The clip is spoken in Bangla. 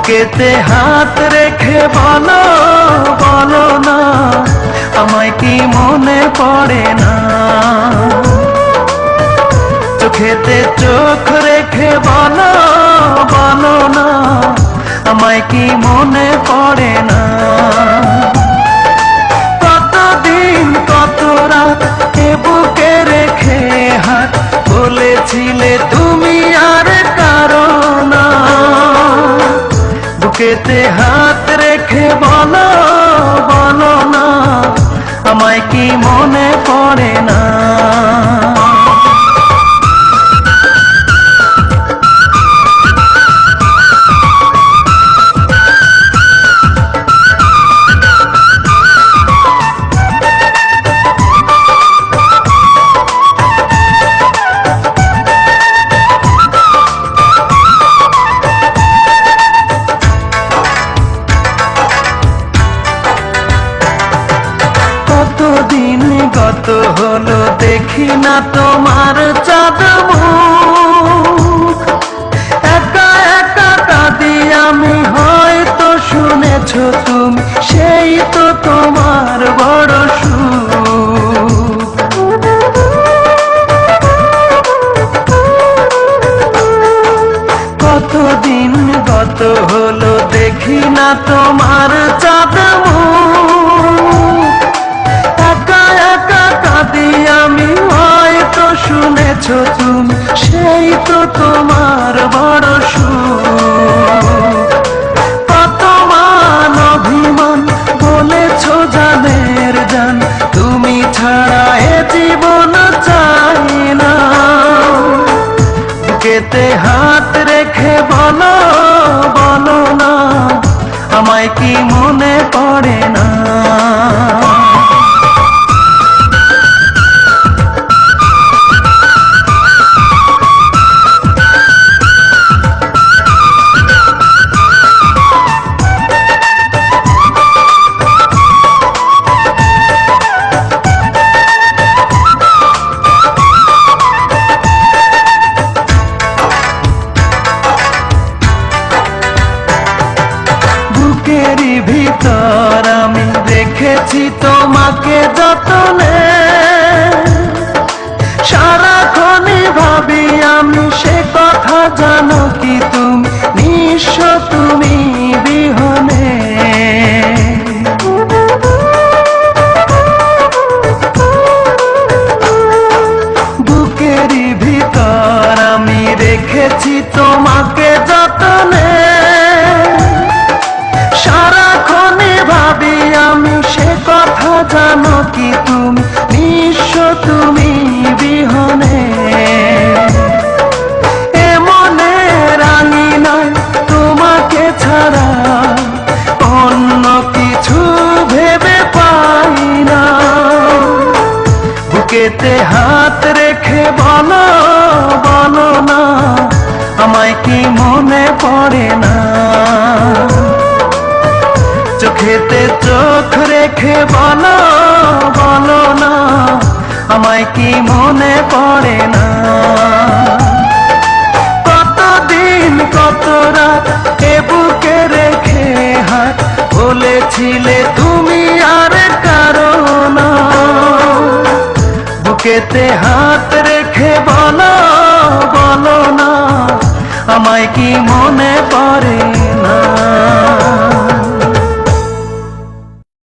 বুকেতে হাত রেখে বলো বলো না, আমায় কি মনে পড়ে না? চোখেতে চোখ রেখে বলো বলো না, আমায় কি মনে পড়ে না? কতদিন কত রাত এ বুকে রেখে হাত বলেছিলে তুমি আর কারো না। বুকেতে হাত রেখে বলো বলো না, আমায় কি মনে পড়ে না? কতদিন গত হলো দেখি না তোমার চাঁদ মুখ, একা একা কাঁদি আমি, হয়তো শুনেছো তুমি, সেই তো তোমার বড় সুখ। কতদিন গত হলো দেখি না তোমার চাঁদ মুখ, একা একা কাঁদি আমি, হয়তো শুনেছো তুমি, সেই তো তোমার বড় সুখ। কত মান অভিমান বলেছো জানের জান, তুমি ছাড়া এ জীবন চাই না। বুকেতে হাত রেখে বলো বলো না, আমায় কি মনে পড়ে না? বুকেরই ভিতর আমি রেখেছি তোমাকে যতনে, সারাক্ষণই ভাবি আমি সে কথা, জানো কি তুমি নিঃস্ব তুমি বিহনে। বুকেরই ভিতর আমি রেখেছি তোমাকে যতনে, সারাক্ষণে ভাবি আমি সে কথা, জানো কি তুমি নিঃস্ব তুমি বিহনে। এ মনে রাঙি নাই তোমাকে ছাড়া, অন্য কিছু ভেবে পাই না। বুকেতে হাত রেখে বলো বলো না, আমায় কি মনে পড়ে না? চোখেতে চোখ রেখে বলো বলো না, আমায় কি মনে পড়ে না? কতদিন কত রাত এ বুকে রেখে হাত বলেছিলে তুমি আর কারো না। বুকেতে হাত রেখে বলো বলো না, আমায় কি মনে পড়ে না?